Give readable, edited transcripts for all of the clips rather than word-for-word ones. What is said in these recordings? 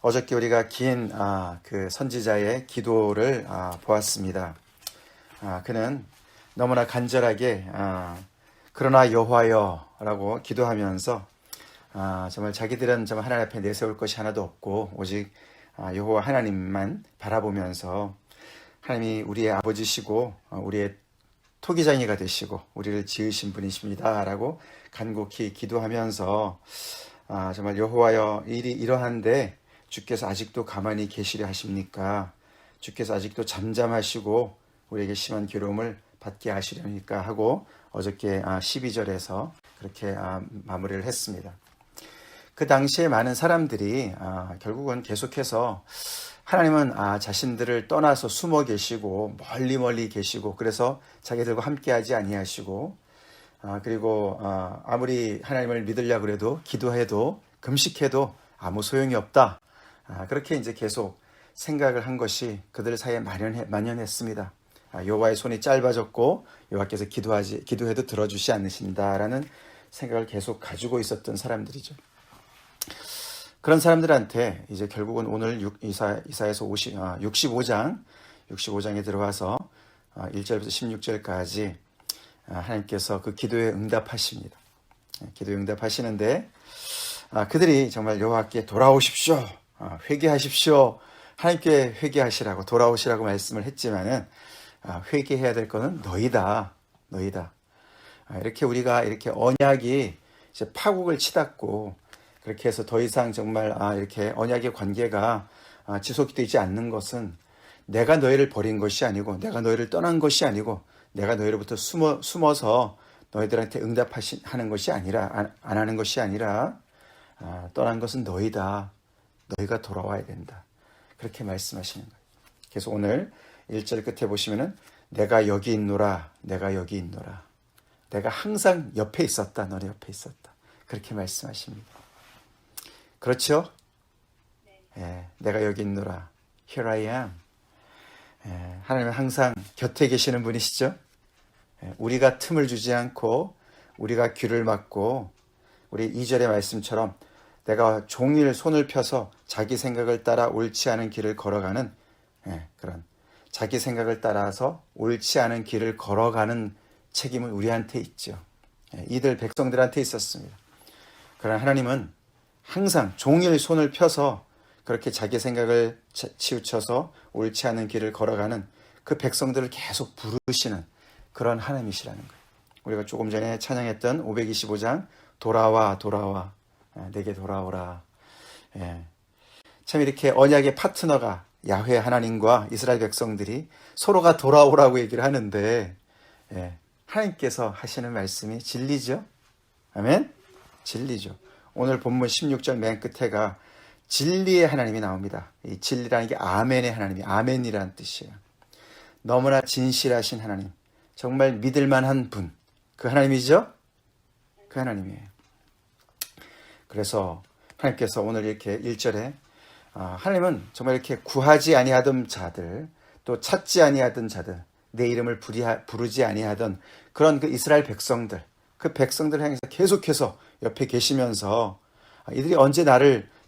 어저께 우리가 긴 그 선지자의 기도를 보았습니다. 그는 너무나 간절하게 그러나 여호와여라고 기도하면서 정말 자기들은 정말 하나님 앞에 내세울 것이 하나도 없고 오직 여호와 하나님만 바라보면서 하나님이 우리의 아버지시고 우리의 토기장이가 되시고 우리를 지으신 분이십니다 라고 간곡히 기도하면서 정말 여호와여 일이 이러한데 주께서 아직도 가만히 계시려 하십니까? 주께서 아직도 잠잠하시고 우리에게 심한 괴로움을 받게 하시려니까 하고 어저께 12절에서 그렇게 마무리를 했습니다. 그 당시에 많은 사람들이 결국은 계속해서 하나님은 자신들을 떠나서 숨어 계시고 멀리 계시고 그래서 자기들과 함께하지 아니하시고 그리고 아무리 하나님을 믿으려고 해도 기도해도 금식해도 아무 소용이 없다. 그렇게 이제 계속 생각을 한 것이 그들 사이에 만연했습니다. 여호와의 손이 짧아졌고 여호와께서 기도해도 들어주시 않으신다라는 생각을 계속 가지고 있었던 사람들이죠. 그런 사람들한테 이제 결국은 오늘 이사야서 65장에 들어와서 1절부터 16절까지 하나님께서 그 기도에 응답하십니다. 기도에 응답하시는데 그들이 정말 여호와께 돌아오십시오. 회개하십시오. 하나님께 회개하시라고 돌아오시라고 말씀을 했지만은 회개해야 될 것은 너희다. 이렇게 우리가 이렇게 언약이 이제 파국을 치닫고 그렇게 해서 더 이상 정말 이렇게 언약의 관계가 지속이 되지 않는 것은 내가 너희를 버린 것이 아니고 내가 너희를 떠난 것이 아니고 내가 너희로부터 숨어서 너희들한테 응답하는 것이 아니라 안 하는 것이 아니라 떠난 것은 너희다. 너희가 돌아와야 된다. 그렇게 말씀하시는 거예요. 그래서 오늘 1절 끝에 보시면은 내가 여기 있노라. 내가 항상 옆에 있었다. 너네 옆에 있었다. 그렇게 말씀하십니다. 그렇죠? 예, 내가 여기 있노라. Here I am. 하나님은 항상 곁에 계시는 분이시죠? 우리가 틈을 주지 않고 우리가 귀를 막고 우리 2절의 말씀처럼 내가 종일 손을 펴서 자기 생각을 따라 옳지 않은 길을 걸어가는 그런 자기 생각을 따라서 옳지 않은 길을 걸어가는 책임은 우리한테 있죠. 이들 백성들한테 있었습니다. 그러나 하나님은 항상 종일 손을 펴서 그렇게 자기 생각을 치우쳐서 옳지 않은 길을 걸어가는 그 백성들을 계속 부르시는 그런 하나님이시라는 거예요. 우리가 조금 전에 찬양했던 525장 돌아와 내게 돌아오라. 참 이렇게 언약의 파트너가 야훼 하나님과 이스라엘 백성들이 서로가 돌아오라고 얘기를 하는데 하나님께서 하시는 말씀이 진리죠. 아멘? 진리죠. 오늘 본문 16절 맨 끝에가 진리의 하나님이 나옵니다. 이 진리라는 게 아멘의 하나님이 아멘이라는 뜻이에요. 너무나 진실하신 하나님, 정말 믿을 만한 분, 그 하나님이죠? 그 하나님이에요. 그래서 하나님께서 오늘 이렇게 1절에 하나님은 정말 이렇게 구하지 아니하던 자들, 또 찾지 아니하던 자들, 내 이름을 부르지 아니하던 그런 그 이스라엘 백성들, 그 백성들을 향해서 계속해서 옆에 계시면서 이들이 언제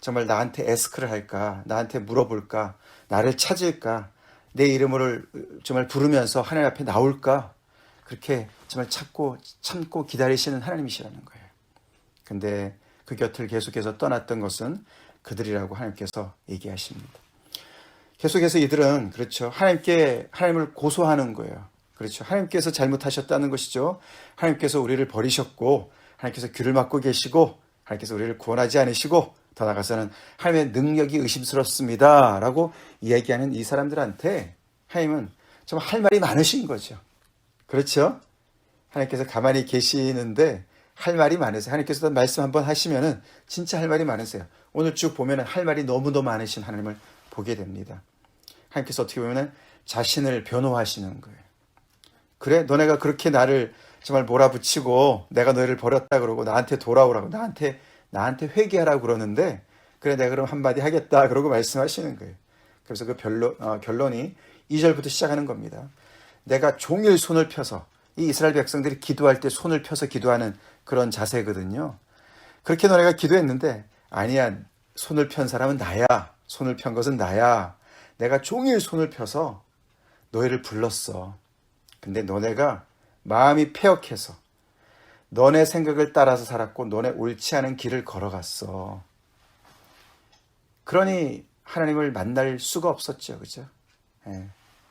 정말 나한테 에스크를 할까, 나한테 물어볼까, 나를 찾을까, 내 이름을 정말 부르면서 하나님 앞에 나올까, 그렇게 정말 참고 기다리시는 하나님이시라는 거예요. 근데 그 곁을 계속해서 떠났던 것은 그들이라고 하나님께서 얘기하십니다. 계속해서 이들은 그렇죠. 하나님을 고소하는 거예요. 그렇죠. 하나님께서 잘못하셨다는 것이죠. 하나님께서 우리를 버리셨고 하나님께서 귀를 막고 계시고 하나님께서 우리를 구원하지 않으시고 더 나아가서는 하나님의 능력이 의심스럽습니다 라고 이야기하는 이 사람들한테 하나님은 좀 할 말이 많으신 거죠. 그렇죠. 하나님께서 가만히 계시는데 할 말이 많으세요. 하나님께서 말씀 한번 하시면은 진짜 할 말이 많으세요. 오늘 쭉 보면은 할 말이 너무도 많으신 하나님을 보게 됩니다. 하나님께서 어떻게 보면은 자신을 변호하시는 거예요. 그래, 너네가 그렇게 나를 정말 몰아붙이고 내가 너희를 버렸다 그러고 나한테 돌아오라고 나한테 회개하라고 그러는데 그래 내가 그럼 한마디 하겠다 그러고 말씀하시는 거예요. 그래서 그 결론이 2절부터 시작하는 겁니다. 내가 종일 손을 펴서 이 이스라엘 백성들이 기도할 때 손을 펴서 기도하는 그런 자세거든요. 그렇게 너네가 기도했는데 아니야, 손을 편 사람은 나야. 손을 편 것은 나야. 내가 종일 손을 펴서 너희를 불렀어. 근데 너네가 마음이 패역해서 너네 생각을 따라서 살았고 너네 옳지 않은 길을 걸어갔어. 그러니 하나님을 만날 수가 없었죠. 그죠? 예.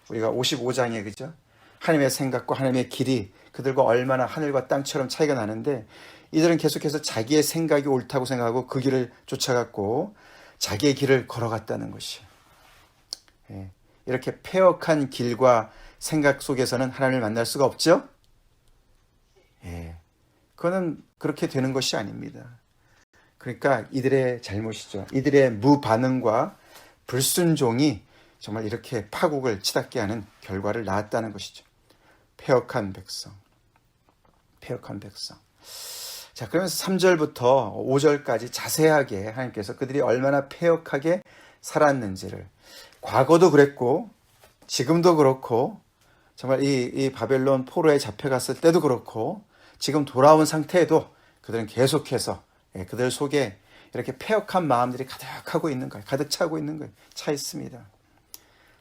우리가 55장에 그죠? 하나님의 생각과 하나님의 길이 그들과 얼마나 하늘과 땅처럼 차이가 나는데 이들은 계속해서 자기의 생각이 옳다고 생각하고 그 길을 쫓아갔고 자기의 길을 걸어갔다는 것이에요. 예. 이렇게 패역한 길과 생각 속에서는 하나님을 만날 수가 없죠? 예. 그거는 그렇게 되는 것이 아닙니다. 그러니까 이들의 잘못이죠. 이들의 무반응과 불순종이 정말 이렇게 파국을 치닫게 하는 결과를 낳았다는 것이죠. 패역한 백성. 패역한 백성. 자, 그러면서 3절부터 5절까지 자세하게 하나님께서 그들이 얼마나 패역하게 살았는지를 과거도 그랬고 지금도 그렇고 정말 이 바벨론 포로에 잡혀갔을 때도 그렇고 지금 돌아온 상태에도 그들은 계속해서 그들 속에 이렇게 패역한 마음들이 가득하고 있는 거예요. 가득 차고 있는 거예요. 차 있습니다.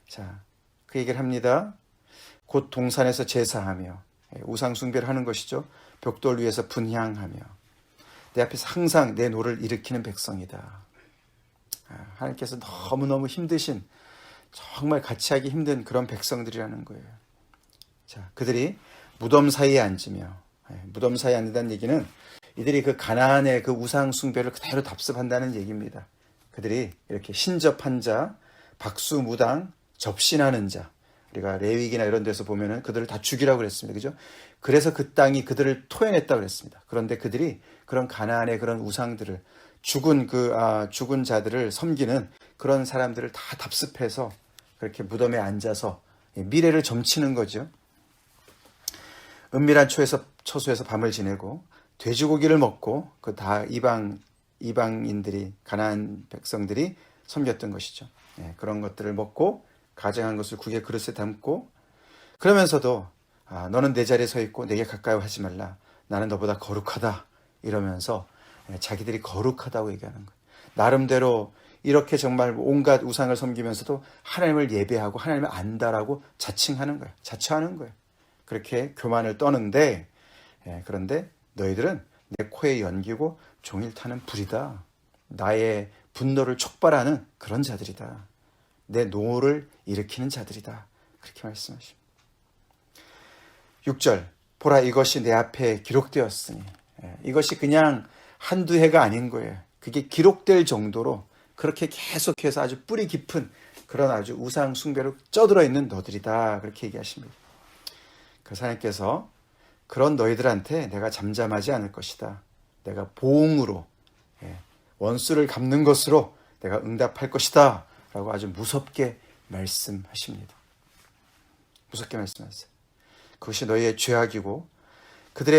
자, 그 얘기를 합니다. 곧 동산에서 제사하며 우상 숭배를 하는 것이죠. 벽돌 위에서 분향하며 내 앞에서 항상 내 노를 일으키는 백성이다. 하나님께서 너무너무 힘드신 정말 같이 하기 힘든 그런 백성들이라는 거예요. 자, 그들이 무덤 사이에 앉으며 무덤 사이에 앉는다는 얘기는 이들이 그 가나안의 그 우상 숭배를 그대로 답습한다는 얘기입니다. 그들이 이렇게 신접한 자, 박수무당, 접신하는 자, 우리가 레위기나 이런 데서 보면은 그들을 다 죽이라고 그랬습니다. 그죠? 그래서 그 땅이 그들을 토해냈다고 그랬습니다. 그런데 그들이 그런 가나안의 그런 우상들을 죽은 자들을 섬기는 그런 사람들을 다 답습해서 그렇게 무덤에 앉아서 미래를 점치는 거죠. 은밀한 처소에서 밤을 지내고 돼지고기를 먹고 그 다 이방인들이 가나안 백성들이 섬겼던 것이죠. 그런 것들을 먹고 가증한 것을 국의 그릇에 담고 그러면서도 너는 내 자리에 서 있고 내게 가까이 하지 말라. 나는 너보다 거룩하다. 이러면서 자기들이 거룩하다고 얘기하는 거예요. 나름대로 이렇게 정말 온갖 우상을 섬기면서도 하나님을 예배하고 하나님을 안다라고 자칭하는 거예요. 자처하는 거예요. 그렇게 교만을 떠는데 그런데 너희들은 내 코에 연기고 종일 타는 불이다. 나의 분노를 촉발하는 그런 자들이다. 내 노를 일으키는 자들이다. 그렇게 말씀하십니다. 6절 보라 이것이 내 앞에 기록되었으니 이것이 그냥 한두 해가 아닌 거예요. 그게 기록될 정도로 그렇게 계속해서 아주 뿌리 깊은 그런 아주 우상 숭배로 쪄들어 있는 너들이다. 그렇게 얘기하십니다. 그래서 하나님께서 그런 너희들한테 내가 잠잠하지 않을 것이다. 내가 보응으로 원수를 갚는 것으로 내가 응답할 것이다. 라고 아주 무섭게 말씀하십니다. 무섭게 말씀하세요. 그것이 너희의 죄악이고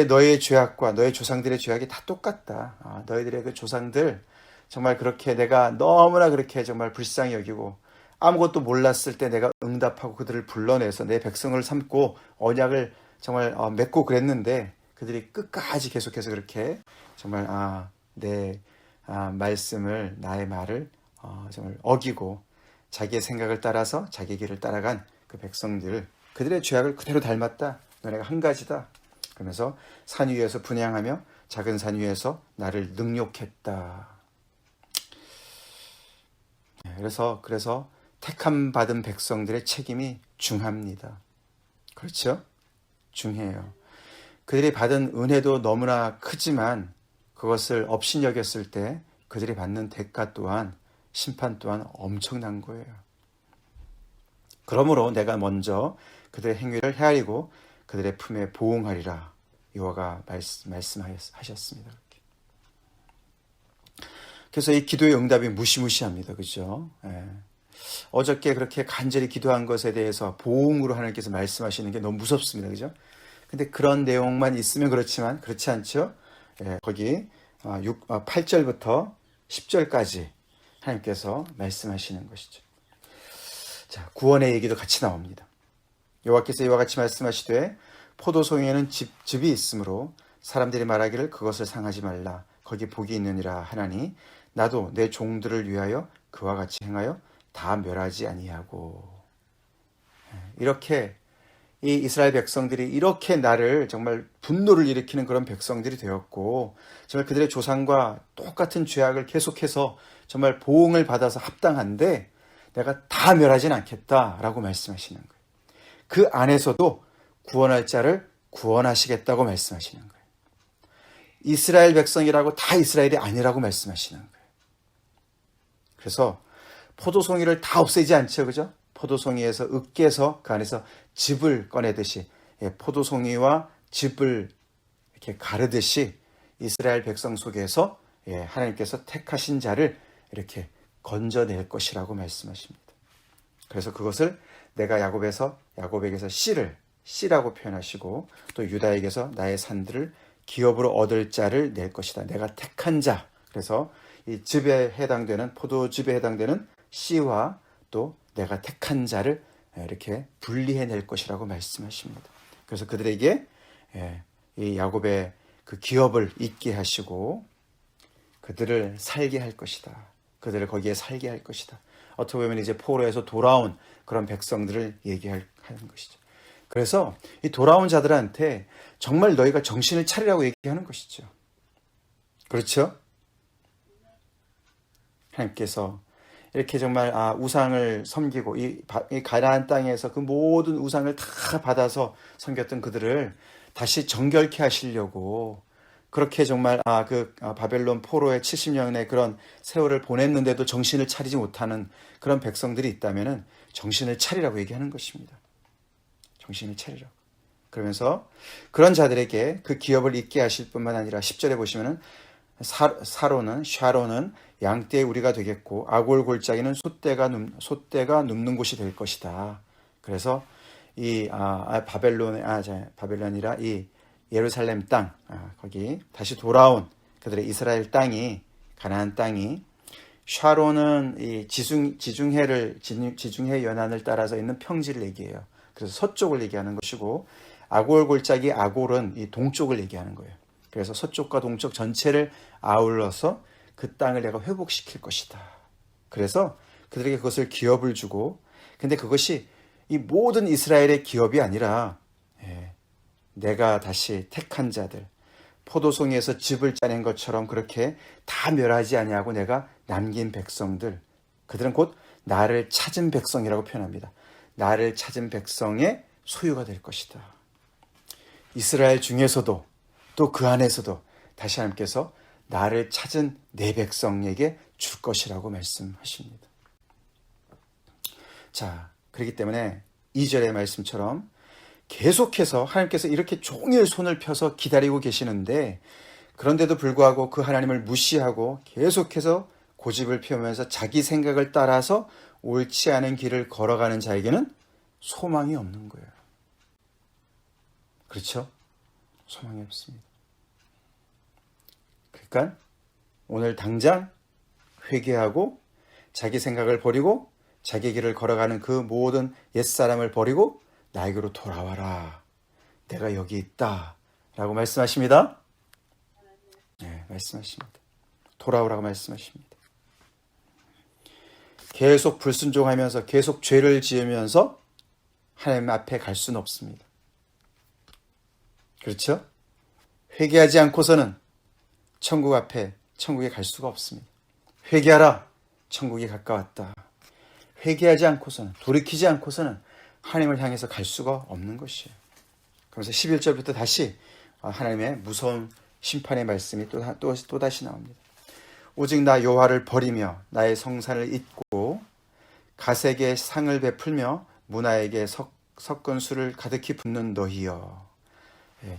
너희의 죄악과 너희 조상들의 죄악이 다 똑같다. 너희들의 그 조상들 정말 그렇게 내가 너무나 그렇게 정말 불쌍히 여기고 아무것도 몰랐을 때 내가 응답하고 그들을 불러내서 내 백성을 삼고 언약을 정말 맺고 그랬는데 그들이 끝까지 계속해서 그렇게 정말 내 말씀을 나의 말을 정말 어기고 자기의 생각을 따라서 자기 길을 따라간 그 백성들 그들의 죄악을 그대로 닮았다. 너네가 한 가지다. 그러면서 산 위에서 분향하며 작은 산 위에서 나를 능욕했다. 그래서 택함 받은 백성들의 책임이 중합니다. 그렇죠? 중해요. 그들이 받은 은혜도 너무나 크지만 그것을 업신여겼을 때 그들이 받는 대가 또한 심판 또한 엄청난 거예요. 그러므로 내가 먼저 그들의 행위를 헤아리고 그들의 품에 보응하리라. 여호와가 말씀하셨습니다. 그래서 이 기도의 응답이 무시무시합니다. 그죠? 어저께 그렇게 간절히 기도한 것에 대해서 보응으로 하나님께서 말씀하시는 게 너무 무섭습니다. 그죠? 근데 그런 내용만 있으면 그렇지만 그렇지 않죠? 거기 8절부터 10절까지 하나님께서 말씀하시는 것이죠. 자, 구원의 얘기도 같이 나옵니다. 여호와께서 이와 같이 말씀하시되 포도송이에는 즙이 있으므로 사람들이 말하기를 그것을 상하지 말라. 거기 복이 있느니라 하나니 나도 내 종들을 위하여 그와 같이 행하여 다 멸하지 아니하고. 이렇게 이 이스라엘 백성들이 이렇게 나를 정말 분노를 일으키는 그런 백성들이 되었고, 정말 그들의 조상과 똑같은 죄악을 계속해서 정말 보응을 받아서 합당한데 내가 다 멸하진 않겠다라고 말씀하시는 거예요. 그 안에서도 구원할 자를 구원하시겠다고 말씀하시는 거예요. 이스라엘 백성이라고 다 이스라엘이 아니라고 말씀하시는 거예요. 그래서 포도송이를 다 없애지 않죠, 그죠? 포도송이에서 으깨서 그 안에서 즙을 꺼내듯이, 포도송이와 즙을 이렇게 가르듯이 이스라엘 백성 속에서 하나님께서 택하신 자를 이렇게 건져낼 것이라고 말씀하십니다. 그래서 그것을 내가 야곱에게서 씨라고 표현하시고, 또 유다에게서 나의 산들을 기업으로 얻을 자를 낼 것이다. 내가 택한 자. 그래서 이 즙에 해당되는, 포도즙에 해당되는 씨와 또 내가 택한 자를 이렇게 분리해낼 것이라고 말씀하십니다. 그래서 그들에게 이 야곱의 그 기업을 잊게 하시고 그들을 살게 할 것이다. 그들을 거기에 살게 할 것이다. 어떻게 보면 이제 포로에서 돌아온 그런 백성들을 얘기하는 것이죠. 그래서 이 돌아온 자들한테 정말 너희가 정신을 차리라고 얘기하는 것이죠. 그렇죠? 하나님께서 이렇게 정말 우상을 섬기고 이 가나안 땅에서 그 모든 우상을 다 받아서 섬겼던 그들을 다시 정결케 하시려고 그렇게 정말 바벨론 포로의 70년의 그런 세월을 보냈는데도 정신을 차리지 못하는 그런 백성들이 있다면은 정신을 차리라고 얘기하는 것입니다. 정신을 차리라고. 그러면서 그런 자들에게 그 기업을 잊게 하실 뿐만 아니라 10절에 보시면은 샤론은 양떼의 우리가 되겠고 아골 골짜기는 솥대가 눕는 곳이 될 것이다. 그래서 이 바벨론이라 이 예루살렘 땅, 거기 다시 돌아온 그들의 이스라엘 땅이, 가나안 땅이, 샤론은 이 지중해 연안을 따라서 있는 평지를 얘기해요. 그래서 서쪽을 얘기하는 것이고, 아골 골짜기 아골은 이 동쪽을 얘기하는 거예요. 그래서 서쪽과 동쪽 전체를 아울러서 그 땅을 내가 회복시킬 것이다. 그래서 그들에게 그것을 기업을 주고, 근데 그것이 이 모든 이스라엘의 기업이 아니라 내가 다시 택한 자들, 포도송이에서 즙을 짜낸 것처럼 그렇게 다 멸하지 아니하고 내가 남긴 백성들, 그들은 곧 나를 찾은 백성이라고 표현합니다. 나를 찾은 백성의 소유가 될 것이다. 이스라엘 중에서도 또 그 안에서도 다시 하나님께서 나를 찾은 내 백성에게 줄 것이라고 말씀하십니다. 자, 그렇기 때문에 2절의 말씀처럼 계속해서 하나님께서 이렇게 종일 손을 펴서 기다리고 계시는데, 그런데도 불구하고 그 하나님을 무시하고 계속해서 고집을 피우면서 자기 생각을 따라서 옳지 않은 길을 걸어가는 자에게는 소망이 없는 거예요. 그렇죠? 소망이 없습니다. 그러니까 오늘 당장 회개하고 자기 생각을 버리고 자기 길을 걸어가는 그 모든 옛사람을 버리고 나에게로 돌아와라. 내가 여기 있다. 라고 말씀하십니다. 네, 말씀하십니다. 돌아오라고 말씀하십니다. 계속 불순종하면서 계속 죄를 지으면서 하나님 앞에 갈 수는 없습니다. 그렇죠? 회개하지 않고서는 천국에 갈 수가 없습니다. 회개하라. 천국이 가까웠다. 회개하지 않고서는, 돌이키지 않고서는 하나님을 향해서 갈 수가 없는 것이에요. 그래서 11절부터 다시 하나님의 무서운 심판의 말씀이 또 다시 나옵니다. 오직 나 여호와를 버리며 나의 성산을 잊고 가색의 상을 베풀며 문화에게 섞은 술을 가득히 붓는 너희여.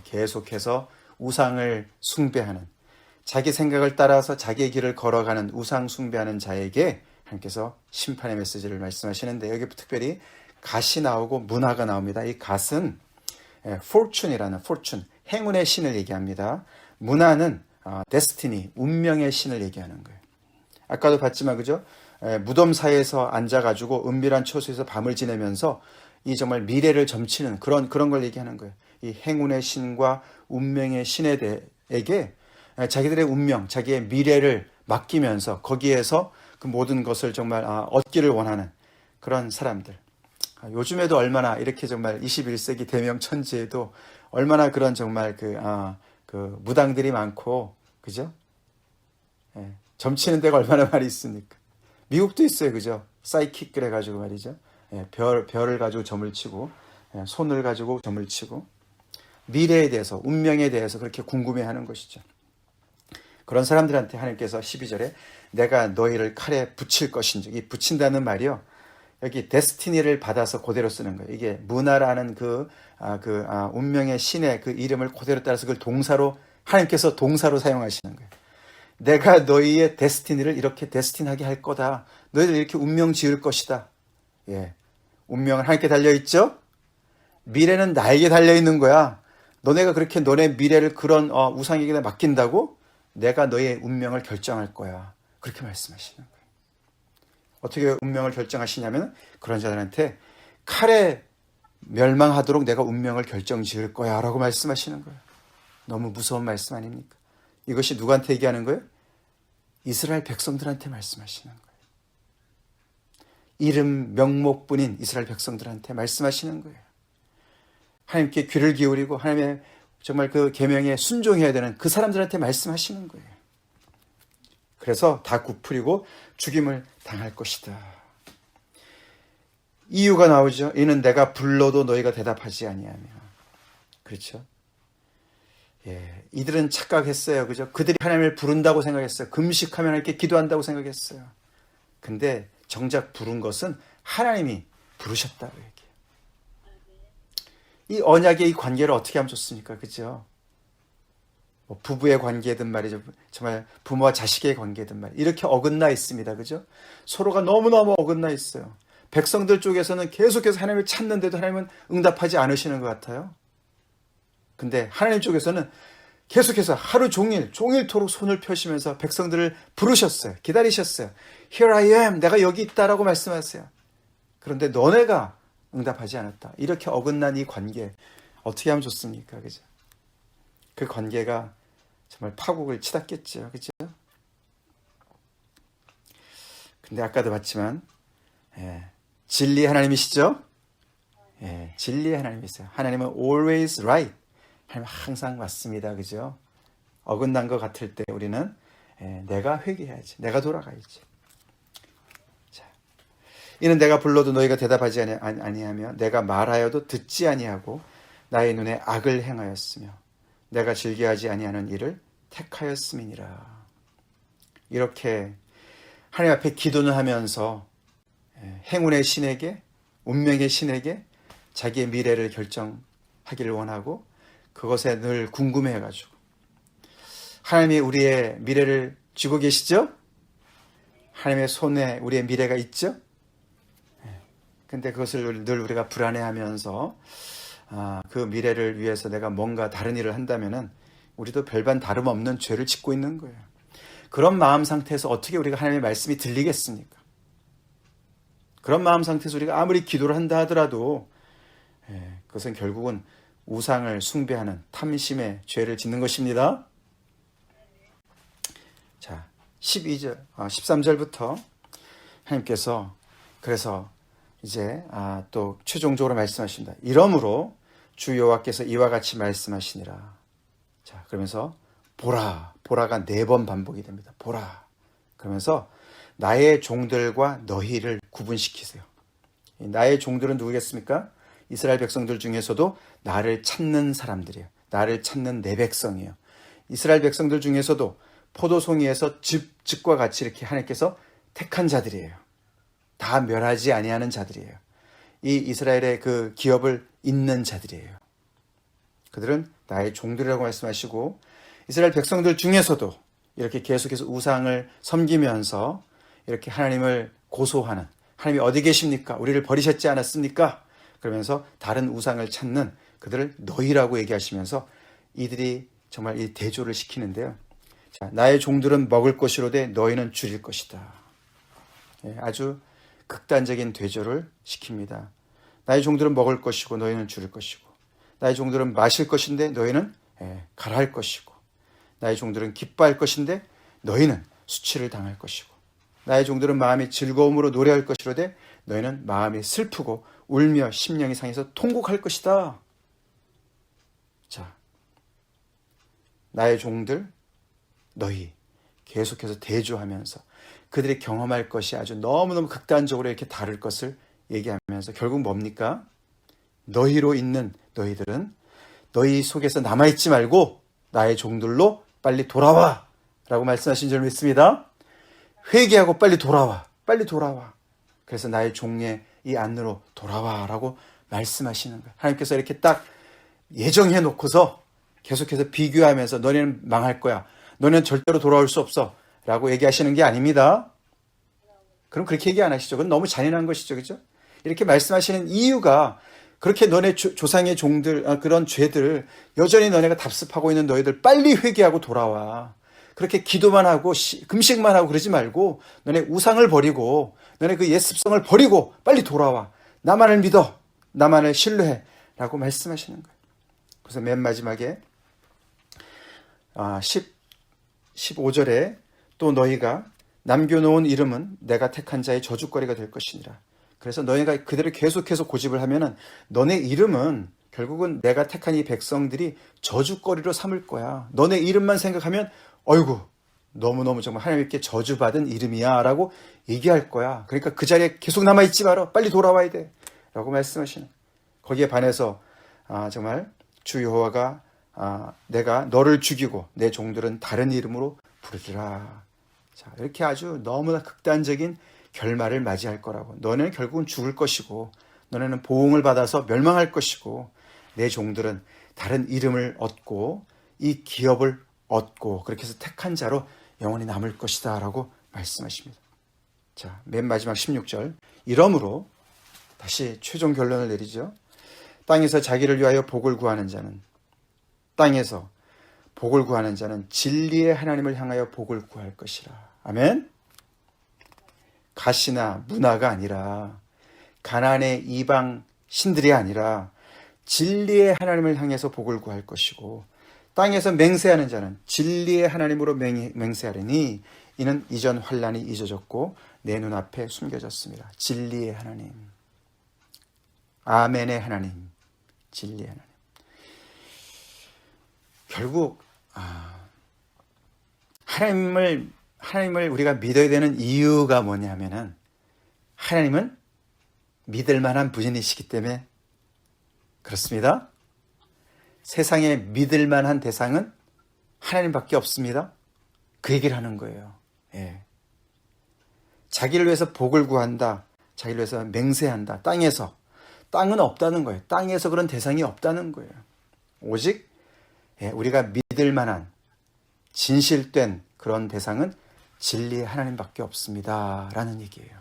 계속해서 우상을 숭배하는, 자기 생각을 따라서 자기의 길을 걸어가는 우상 숭배하는 자에게 하나님께서 심판의 메시지를 말씀하시는데, 여기 특별히 갓이 나오고 문화가 나옵니다. 이 갓은 fortune이라는 행운의 신을 얘기합니다. 문화는 destiny, 운명의 신을 얘기하는 거예요. 아까도 봤지만 그죠? 무덤 사이에서 앉아가지고 은밀한 처소에서 밤을 지내면서 이 정말 미래를 점치는 그런 걸 얘기하는 거예요. 이 행운의 신과 운명의 신에게 자기들의 운명, 자기의 미래를 맡기면서 거기에서 그 모든 것을 정말 얻기를 원하는 그런 사람들. 요즘에도 얼마나 이렇게 정말 21세기 대명천지에도 얼마나 그런 정말 그 무당들이 많고, 그죠? 예, 점치는 데가 얼마나 많이 있습니까? 미국도 있어요, 그죠? 사이킥 그래가지고 말이죠. 예, 별을 가지고 점을 치고, 예, 손을 가지고 점을 치고, 미래에 대해서, 운명에 대해서 그렇게 궁금해하는 것이죠. 그런 사람들한테 하나님께서 12절에 내가 너희를 칼에 붙일 것인지, 이 붙인다는 말이요. 여기 데스티니를 받아서 그대로 쓰는 거예요. 이게 문화라는 운명의 신의 그 이름을 그대로 따라서 그걸 동사로, 하나님께서 동사로 사용하시는 거예요. 내가 너희의 데스티니를 이렇게 데스틴하게 할 거다. 너희들 이렇게 운명 지을 것이다. 예. 운명은 하나님께 달려있죠? 미래는 나에게 달려있는 거야. 너네가 그렇게 너네 미래를 그런 우상에게 맡긴다고? 내가 너의 운명을 결정할 거야. 그렇게 말씀하시는 거예요. 어떻게 운명을 결정하시냐면 그런 자들한테 칼에 멸망하도록 내가 운명을 결정 지을 거야 라고 말씀하시는 거예요. 너무 무서운 말씀 아닙니까? 이것이 누구한테 얘기하는 거예요? 이스라엘 백성들한테 말씀하시는 거예요. 이름 명목뿐인 이스라엘 백성들한테 말씀하시는 거예요. 하나님께 귀를 기울이고 하나님의 정말 그 계명에 순종해야 되는 그 사람들한테 말씀하시는 거예요. 그래서 다 굽풀이고 죽임을 당할 것이다. 이유가 나오죠. 이는 내가 불러도 너희가 대답하지 아니하며. 그렇죠? 예, 이들은 착각했어요. 그죠? 그들이 하나님을 부른다고 생각했어요. 금식하면 이렇게 기도한다고 생각했어요. 근데 정작 부른 것은 하나님이 부르셨다고 얘기해요. 이 언약의 이 관계를 어떻게 하면 좋습니까? 그죠? 뭐 부부의 관계든 말이죠. 정말 부모와 자식의 관계든 말이죠. 이렇게 어긋나 있습니다. 그죠? 서로가 너무너무 어긋나 있어요. 백성들 쪽에서는 계속해서 하나님을 찾는데도 하나님은 응답하지 않으시는 것 같아요. 근데 하나님 쪽에서는 계속해서 하루 종일토록 손을 펴시면서 백성들을 부르셨어요. 기다리셨어요. Here I am. 내가 여기 있다라고 말씀하세요. 그런데 너네가 응답하지 않았다. 이렇게 어긋난 이 관계 어떻게 하면 좋습니까? 그죠? 그 관계가 정말 파국을 치닫겠죠. 그죠? 근데 아까도 봤지만 진리 하나님이시죠? 예, 진리 하나님이세요. 하나님은 always right. 하나님 항상 맞습니다. 그죠? 어긋난 것 같을 때 우리는 내가 회개해야지. 내가 돌아가야지. 자, 이는 내가 불러도 너희가 대답하지 아니하며 내가 말하여도 듣지 아니하고 나의 눈에 악을 행하였으며 내가 즐겨하지 아니하는 일을 택하였음이니라. 이렇게 하나님 앞에 기도는 하면서 행운의 신에게, 운명의 신에게 자기의 미래를 결정하기를 원하고 그것에 늘 궁금해가지고 하나님이 우리의 미래를 쥐고 계시죠? 하나님의 손에 우리의 미래가 있죠? 근데 그것을 늘 우리가 불안해하면서 그 미래를 위해서 내가 뭔가 다른 일을 한다면은 우리도 별반 다름없는 죄를 짓고 있는 거예요. 그런 마음 상태에서 어떻게 우리가 하나님의 말씀이 들리겠습니까? 그런 마음 상태에서 우리가 아무리 기도를 한다 하더라도 그것은 결국은 우상을 숭배하는 탐심의 죄를 짓는 것입니다. 자, 13절부터 하나님께서 그래서 이제 또 최종적으로 말씀하신다. 이러므로 주 여호와께서 이와 같이 말씀하시니라. 자, 그러면서 보라가 4번 반복이 됩니다. 보라. 그러면서 나의 종들과 너희를 구분시키세요. 나의 종들은 누구겠습니까? 이스라엘 백성들 중에서도 나를 찾는 사람들이에요. 나를 찾는 내 백성이에요. 이스라엘 백성들 중에서도 포도송이에서 즙과 같이 이렇게 하나님께서 택한 자들이에요. 다 멸하지 아니하는 자들이에요. 이 이스라엘의 그 기업을 잇는 자들이에요. 그들은 나의 종들이라고 말씀하시고 이스라엘 백성들 중에서도 이렇게 계속해서 우상을 섬기면서 이렇게 하나님을 고소하는, 하나님이 어디 계십니까? 우리를 버리셨지 않았습니까? 그러면서 다른 우상을 찾는 그들을 너희라고 얘기하시면서 이들이 정말 이 대조를 시키는데요. 자, 나의 종들은 먹을 것이로되 너희는 줄일 것이다. 아주 극단적인 대조를 시킵니다. 나의 종들은 먹을 것이고 너희는 줄일 것이고 나의 종들은 마실 것인데 너희는 갈할 것이고 나의 종들은 기뻐할 것인데 너희는 수치를 당할 것이고 나의 종들은 마음이 즐거움으로 노래할 것이로되 너희는 마음이 슬프고 울며 심령이 상해서 통곡할 것이다. 자, 나의 종들, 너희 계속해서 대조하면서 그들이 경험할 것이 아주 너무너무 극단적으로 이렇게 다를 것을 얘기하면서 결국 뭡니까? 너희로 있는 너희들은 너희 속에서 남아있지 말고 나의 종들로 빨리 돌아와 라고 말씀하신 줄 믿습니다. 회개하고 빨리 돌아와. 빨리 돌아와. 그래서 나의 종의 이 안으로 돌아와 라고 말씀하시는 거예요. 하나님께서 이렇게 딱 예정해 놓고서 계속해서 비교하면서 너네는 망할 거야. 너네는 절대로 돌아올 수 없어 라고 얘기하시는 게 아닙니다. 그럼 그렇게 얘기 안 하시죠. 그건 너무 잔인한 것이죠. 그죠? 이렇게 말씀하시는 이유가 그렇게 너네 조상의 종들, 그런 죄들, 여전히 너네가 답습하고 있는 너희들 빨리 회개하고 돌아와. 그렇게 기도만 하고 금식만 하고 그러지 말고 너네 우상을 버리고 너네 그 옛습성을 버리고 빨리 돌아와. 나만을 믿어. 나만을 신뢰해. 라고 말씀하시는 거예요. 그래서 맨 마지막에 15절에 또 너희가 남겨놓은 이름은 내가 택한 자의 저주거리가 될 것이니라. 그래서 너희가 그대로 계속해서 고집을 하면은 너네 이름은 결국은 내가 택한 이 백성들이 저주거리로 삼을 거야. 너네 이름만 생각하면 어이구 너무너무 정말 하나님께 저주받은 이름이야 라고 얘기할 거야. 그러니까 그 자리에 계속 남아있지 마라. 빨리 돌아와야 돼 라고 말씀하시는. 거기에 반해서 정말 주 여호와가 내가 너를 죽이고 내 종들은 다른 이름으로 부르리라. 자, 이렇게 아주 너무나 극단적인 결말을 맞이할 거라고. 너네는 결국은 죽을 것이고 너네는 보응을 받아서 멸망할 것이고 내 종들은 다른 이름을 얻고 이 기업을 얻고 그렇게 해서 택한 자로 영원히 남을 것이다 라고 말씀하십니다. 자, 맨 마지막 16절. 이러므로 다시 최종 결론을 내리죠. 땅에서 자기를 위하여 복을 구하는 자는 땅에서 복을 구하는 자는 진리의 하나님을 향하여 복을 구할 것이라. 아멘. 가시나 문화가 아니라 가나안의 이방 신들이 아니라 진리의 하나님을 향해서 복을 구할 것이고 땅에서 맹세하는 자는 진리의 하나님으로 맹세하리니 이는 이전 환난이 잊어졌고 내 눈앞에 숨겨졌습니다. 진리의 하나님. 아멘의 하나님. 진리의 하나님. 결국 하나님을 우리가 믿어야 되는 이유가 뭐냐면은 하나님은 믿을 만한 분이시기 때문에 그렇습니다. 세상에 믿을 만한 대상은 하나님밖에 없습니다. 그 얘기를 하는 거예요. 예. 자기를 위해서 복을 구한다. 자기를 위해서 맹세한다. 땅은 없다는 거예요. 땅에서 그런 대상이 없다는 거예요. 오직 우리가 믿을 만한 진실된 그런 대상은 진리의 하나님밖에 없습니다. 라는 얘기예요.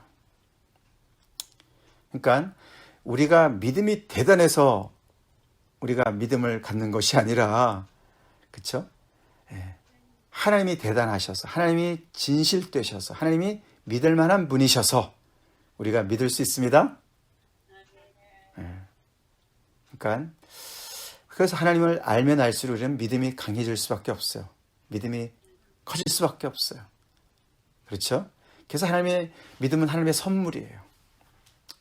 그러니까 우리가 믿음이 대단해서 우리가 믿음을 갖는 것이 아니라 그렇죠? 하나님이 대단하셔서 하나님이 진실되셔서 하나님이 믿을 만한 분이셔서 우리가 믿을 수 있습니다. 그러니까 그래서 하나님을 알면 알수록 우리는 믿음이 강해질 수밖에 없어요. 믿음이 커질 수밖에 없어요. 그렇죠? 그래서 믿음은 하나님의 선물이에요.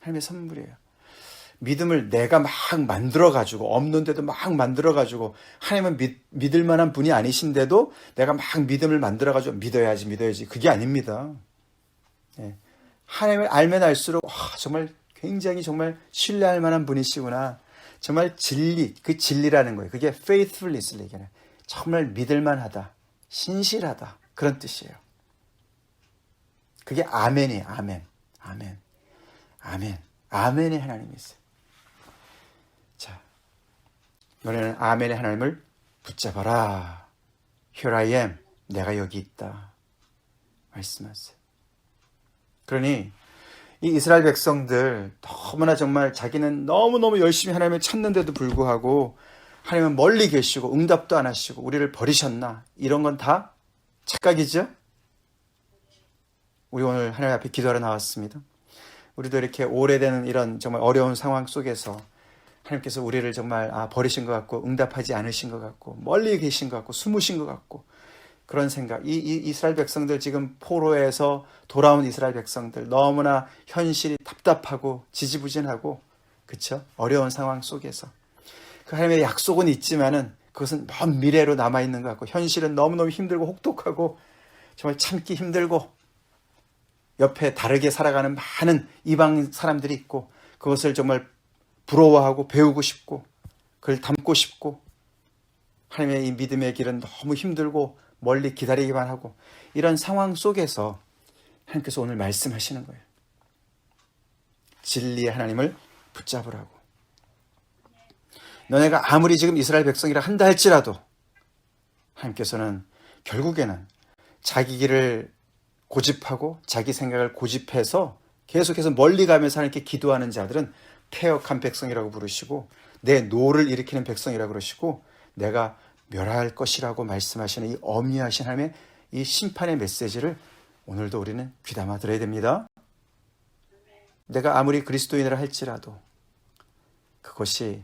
하나님의 선물이에요. 믿음을 내가 막 만들어가지고 없는데도 막 만들어가지고 하나님은 믿을 만한 분이 아니신데도 내가 막 믿음을 만들어가지고 믿어야지 그게 아닙니다. 하나님을 알면 알수록 정말 굉장히 정말 신뢰할 만한 분이시구나. 정말 그 진리라는 거예요. 그게 faithfulness를 얘기하는 정말 믿을 만하다. 신실하다. 그런 뜻이에요. 그게 아멘이에요. 아멘. 아멘의 하나님이 있어요. 자, 너네는 아멘의 하나님을 붙잡아라. Here I am. 내가 여기 있다. 말씀하세요. 그러니 이 이스라엘 백성들 너무나 정말 자기는 너무너무 열심히 하나님을 찾는데도 불구하고 하나님은 멀리 계시고 응답도 안 하시고 우리를 버리셨나? 이런 건 다 착각이죠? 우리 오늘 하나님 앞에 기도하러 나왔습니다. 우리도 이렇게 오래되는 이런 정말 어려운 상황 속에서 하나님께서 우리를 정말 버리신 것 같고 응답하지 않으신 것 같고 멀리 계신 것 같고 숨으신 것 같고 그런 생각. 이 이스라엘 백성들, 지금 포로에서 돌아온 이스라엘 백성들, 너무나 현실이 답답하고 지지부진하고, 그쵸? 어려운 상황 속에서 그 하나님의 약속은 있지만은 그것은 먼 미래로 남아있는 것 같고, 현실은 너무너무 힘들고 혹독하고 정말 참기 힘들고, 옆에 다르게 살아가는 많은 이방 사람들이 있고, 그것을 정말 부러워하고 배우고 싶고 그걸 담고 싶고, 하나님의 이 믿음의 길은 너무 힘들고 멀리 기다리기만 하고, 이런 상황 속에서 하나님께서 오늘 말씀하시는 거예요. 진리의 하나님을 붙잡으라고. 너네가 아무리 지금 이스라엘 백성이라 한다 할지라도 하나님께서는 결국에는 자기 길을 고집하고 자기 생각을 고집해서 계속해서 멀리 가면서 하나님께 기도하는 자들은 패역한 백성이라고 부르시고, 내 노를 일으키는 백성이라고 그러시고, 내가 멸할 것이라고 말씀하시는 이 어미하신 하나님의 이 심판의 메시지를 오늘도 우리는 귀담아 들어야 됩니다. 내가 아무리 그리스도인이라 할지라도 그것이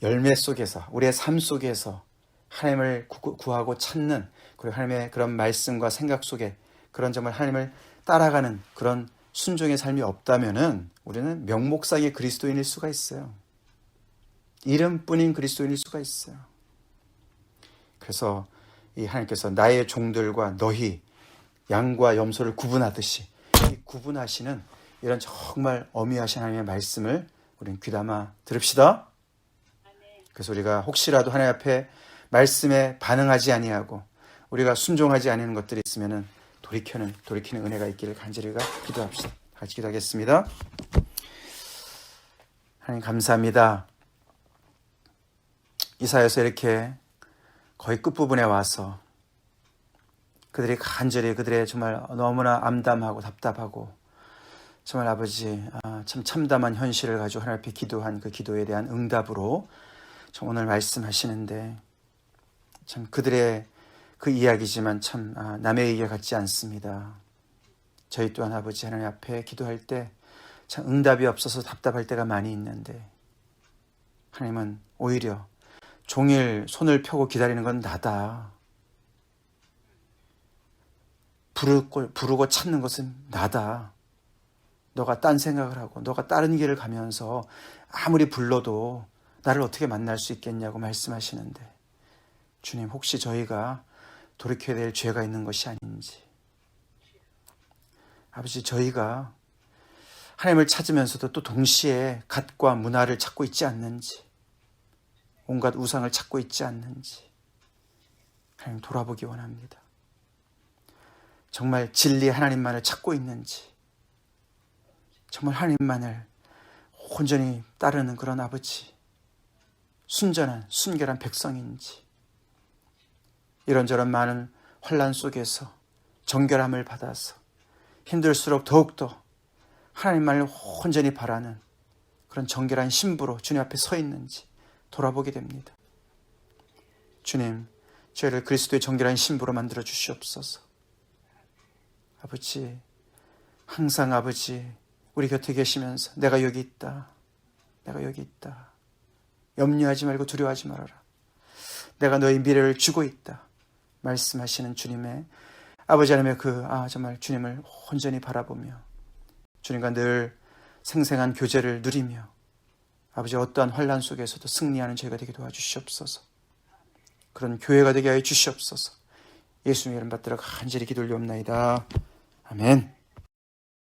열매 속에서, 우리의 삶 속에서 하나님을 구하고 찾는, 그리고 하나님의 그런 말씀과 생각 속에 그런 정말 하나님을 따라가는 그런 순종의 삶이 없다면은 우리는 명목상의 그리스도인일 수가 있어요. 이름뿐인 그리스도인일 수가 있어요. 그래서 이 하나님께서 나의 종들과 너희 양과 염소를 구분하듯이 이 구분하시는 이런 정말 어미하신 하나님의 말씀을 우리는 귀담아 들읍시다. 그래서 우리가 혹시라도 하나님 앞에 말씀에 반응하지 아니하고 우리가 순종하지 않는 것들이 있으면은 돌이키는 은혜가 있기를 간절히 기도합시다. 같이 기도하겠습니다. 하나님 감사합니다. 이사야서 이렇게 거의 끝부분에 와서 그들이 간절히, 그들의 정말 너무나 암담하고 답답하고 정말 아버지 참 참담한 현실을 가지고 하나님 앞에 기도한 그 기도에 대한 응답으로 오늘 말씀하시는데, 참 그들의 그 이야기지만 참 남의 얘기 같지 않습니다. 저희 또한 아버지 하나님 앞에 기도할 때 참 응답이 없어서 답답할 때가 많이 있는데, 하나님은 오히려 종일 손을 펴고 기다리는 건 나다. 부르고 찾는 것은 나다. 너가 딴 생각을 하고 너가 다른 길을 가면서 아무리 불러도 나를 어떻게 만날 수 있겠냐고 말씀하시는데, 주님, 혹시 저희가 돌이켜야 될 죄가 있는 것이 아닌지, 아버지, 저희가 하나님을 찾으면서도 또 동시에 갓과 문화를 찾고 있지 않는지, 온갖 우상을 찾고 있지 않는지 하나님 돌아보기 원합니다. 정말 진리의 하나님만을 찾고 있는지, 정말 하나님만을 온전히 따르는 그런 아버지, 순전한 순결한 백성인지, 이런저런 많은 환난 속에서 정결함을 받아서 힘들수록 더욱더 하나님만을 온전히 바라는 그런 정결한 신부로 주님 앞에 서 있는지 돌아보게 됩니다. 주님, 저희를 그리스도의 정결한 신부로 만들어 주시옵소서. 아버지, 항상 아버지 우리 곁에 계시면서 내가 여기 있다, 내가 여기 있다, 염려하지 말고 두려워하지 말아라, 내가 너의 미래를 주고 있다 말씀하시는 주님의 아버지 하나님의 정말 주님을 온전히 바라보며 주님과 늘 생생한 교제를 누리며 아버지 어떠한 환난 속에서도 승리하는 저희가 되게 도와주시옵소서. 그런 교회가 되게 하여 주시옵소서. 예수님의 이름 받들어 간절히 기도 올리옵나이다. 아멘.